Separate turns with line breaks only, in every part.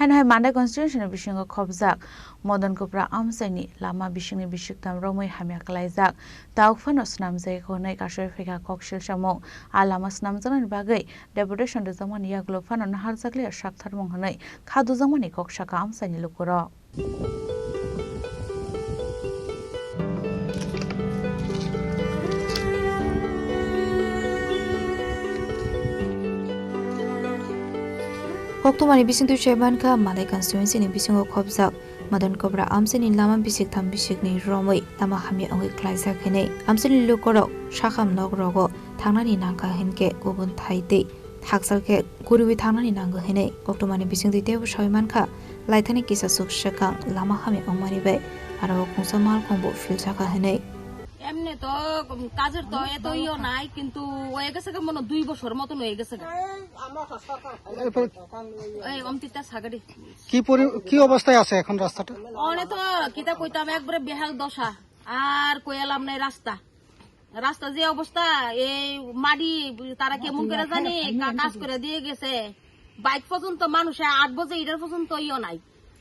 হাইনাহাই মান্ডাই constitution বিসंग खबजाक Madan कुप्रा आमसाइनि Lama बिसिंनि बिसिकताम रमै हामिया कलाइजाक दाउफानो स्नामजाय खनै काशय फेगा ककशिल सामौ आ लामा स्नामजानानि बागै deputation दजमानि यागलो फानो नाहारजाकले साकथार मंहनै खादु जमानि ककशाका आमसाइनि लुकुर
Hoktomani bising tu chairman ka Malay constituency ni bising o khobjak Madan Cobra Amseni lama bisik tham bisik ni romoi lama hami angoi klaisa khene Amseni lukorok shakham nok rogo thangnani nangka henke gubun thaite thaksalke guriwi thangnani nanggo hene Hoktomani bising tu tebu shoiman kha laithani kisa suk shakang lama hami angmani bai aro kungsa mal kombo filsaka hene
এমনি তো কাজের তো এত ইও নাই কিন্তু হয়ে গেছে মনে 2 বছর মতন হয়ে গেছে এই অমতিটা সাগাড়ি
কি অবস্থায় আছে এখন রাস্তাটা
অনে তো কিতা কইতাম একবারে বেহাল দশা আর কইলাম নাই রাস্তা যে অবস্থা এই মাটি তারা কেমন করে জানি কাজ করে দিয়ে গেছে বাইক পর্যন্ত মানুষে 8 বজে ইটার পর্যন্ত ইও নাই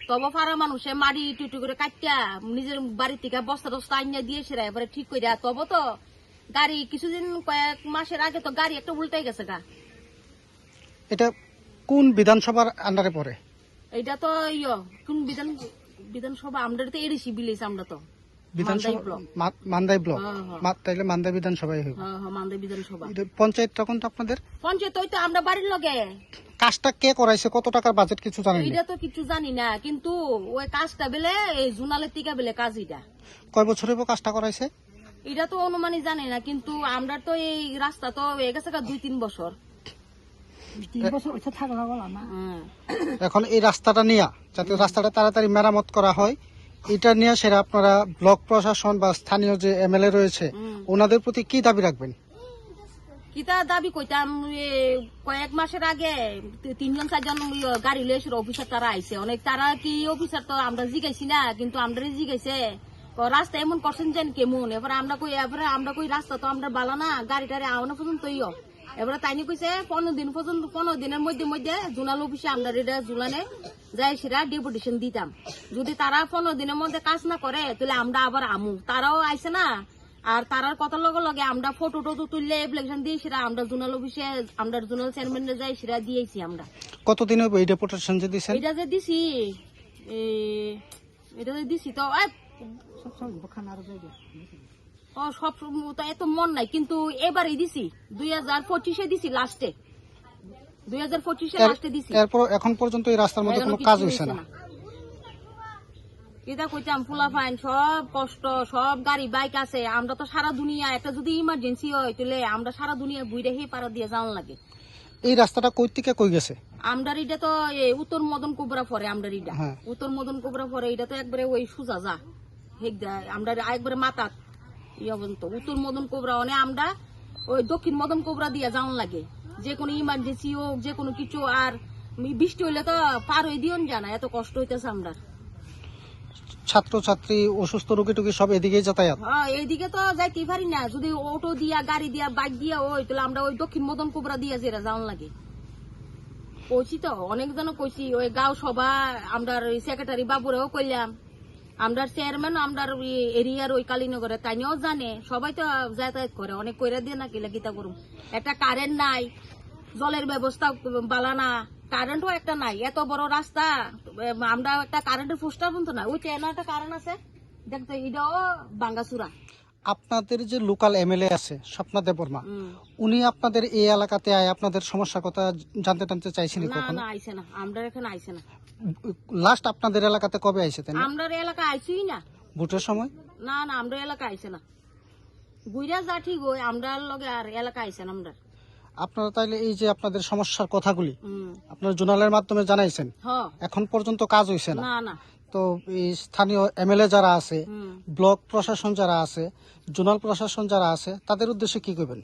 তবে পারা মানুষে মাড়ি টুটু করে কাটিয়া নিজের বাড়ি থেকে বস্তা টস্তা আইনা দিয়েছে এবারে ঠিক করে তবে তো গাড়ি কিছুদিন কয়েক মাসের আগে তো গাড়ি একটা উল্টাই গেছে গা
এটা কোন বিধানসভার আন্ডারে পড়ে
এটা তো কোন বিধানসভা আমরা তো এডিসি বিলেছি আমরা তো
মান্দাই ব্লক তাইলে মান্দাই বিধানসভায় হইব
মান্দাই বিধানসভা
পঞ্চায়েত তখন তো আপনাদের
পঞ্চায়েত তো আমরা বাড়ির লগে
কাজটা কে করাইছে কত টাকার বাজেট কিছু জানেন
এটা তো কিছু জানি না কিন্তু ওই কাজটা বেলে এই জুনালের থেকে বেলে কাজ এটা
কয় বছর হইব কাজটা করাইছে
এটা তো অনুমানই জানি না কিন্তু আমরা তো এই রাস্তা তো হয়ে গেছে 2-3 বছর 3 বছর ওইটা থাকা গলা না
এখন এই রাস্তাটা নিয়ে যাতে রাস্তাটা তাড়াতাড়ি মেরামত করা হয় এটা নিয়ে সেটা আপনারা ব্লক প্রশাসন বা স্থানীয় যে এমএলএ রয়েছে ওনাদের প্রতি কি দাবি রাখবেন
কিতা দাবি কইতাম কয়েক মাসের আগে 3-4জন গাড়ি লয়েছিল অফিসার তারা আইছে অনেক তারা কি অফিসার তো আমরা জিগাইছি না কিন্তু আমরা জিগাইছে রাস্তা এমন করছেন যেন কেমন এবার আমরা কই রাস্তা তো আমরা বালা না গাড়িটারে আওনা পর্যন্ত এবারে তাইনি কইছে 15 দিনের মধ্যে জোনাল অফিসে আমরা এটা জুলানে যাই সেটা ডেপুটেশন দিতাম যদি তারা 15 দিনের মধ্যে কাজ না করে তাহলে আমরা আবার আমু তারাও আইছে না আর তারার কথা লগে আমরা ফটো টটো তুললে অ্যাপ্লিকেশন দিয়ে সেটা আমরা জোনাল অফিসে আমরা জোনাল চেয়ারম্যানে যাই সেটা দিয়েছি আমরা
কতদিন হবে এই ডেপুটেশন যে দিছেন
এটা যে দিছি তো সব তো এত মন নাই কিন্তু এবারই দিছি 2025-এ দিছি লাস্টে 2025-এ লাস্টে দিছি
এরপর এখন পর্যন্ত এই রাস্তার মধ্যে কোনো কাজ হইছে না
এটা কইতাম ফুলা ফাইন সব কষ্ট সব গাড়ি বাইক আছে আমরা তো সারা দুনিয়া একটা যদি ইমার্জেন্সি হয় তাহলে আমরা সারা দুনিয়া বুইরা হে পারা দিয়ে যাওয়ার লাগে
এই রাস্তাটা কই থেকে কই গেছে
আমরা এটা তো উত্তর মদন কোবরা পরে আমরা এটা উত্তর মদন কোবরা পরে এটা তো একবারে ওই সুজা যা আমরা একবারে মাথা উত্তর মদন কোবরা অনে আমরা ওই দক্ষিণ মদন কোবরা দিয়ে যাওয়ার লাগে যে কোনো ইমার্জেন্সি হোক যে কোনো কিছু আর বৃষ্টি হইলে তো পার হয়ে দিও জানা এত কষ্ট হইতেছে আমরা
ছাত্রছাত্রী অসুস্থ রোগী টুকি সব এদিকে যাতায়াত
এইদিকে তো যাইতেই পারি না যদি অটো দিয়া গাড়ি দিয়া বাইক দিয়া ওই তাহলে আমরা ওই দক্ষিণ মদন কোবরা দিয়া যেটা যাওয়ার লাগে কইছি তো অনেকজন কইছি ওই গাঁও সভা আমরা সেক্রেটারি বাবুরাও কইলাম আমরা চেয়ারম্যান আমরা এরিয়ার ওই কালীনগরে তাইও জানে সবাই তো যাতায়াত করে অনেক কইরা দিয়ে না কিলা গীতা করুম একটা কারেন্ট নাই জলের ব্যবস্থা বালানা কারেন্টও একটা নাই এত বড় রাস্তা আমরা একটা কারেন্টের পোস্টার পর্যন্ত না ওই চেনা একটা কারেন্ট আছে দেখতে এটাও বাঙ্গাসুরা
আপনাদের যে লোকাল এমএলএ আছে স্বপ্না দেববর্মা উনি আপনাদের এই এলাকাতে আয় আপনাদের সমস্যার কথা জানতে চাইছেন কখনো
না আইছে না আমরা এখানে আইছে না
লাস্ট আপনাদের এলাকাতে কবে আইছে তাই
আমরা এলাকা আইছিই না
ভোটের সময়
না আমরা এলাকা আইছে না গুইরা যা ঠিক হই আমরা লগে আর এলাকা আইছে না আমরা
আপনারা তাইলে এই যে আপনাদের সমস্যার কথাগুলি আপনারা জোনালের মাধ্যমে জানাইছেন এখন পর্যন্ত কাজ হইছে না
না
তো এই স্থানীয় এমএলএ যারা আছে ব্লক প্রশাসন যারা আছে জোনাল প্রশাসন যারা আছে তাদের উদ্দেশ্যে কি করবেন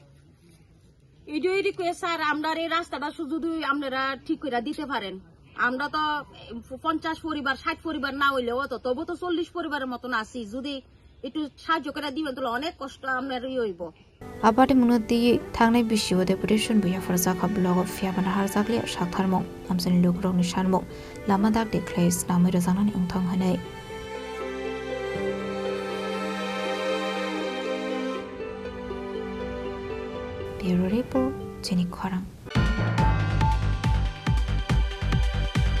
এইটাই রিকোয়েস্ট স্যার আমরা এই রাস্তাটা যদি আপনারা ঠিক করে দিতে পারেন আমরা তো 50 পরিবার 60 পরিবার না হইলেও তো তবু তো 40 পরিবারের মতন আছি যদি একটু সাহায্য করে দিবেন তাহলে অনেক কষ্ট আপনার হইব
Abadi munati thangnai bisio deputation buya farza kha blog of fiabana har zakle shaktharmong amsen lukrong ni shanmong lama dak declares namai razanani ongthang hanai Bureau report Jenny Kwarang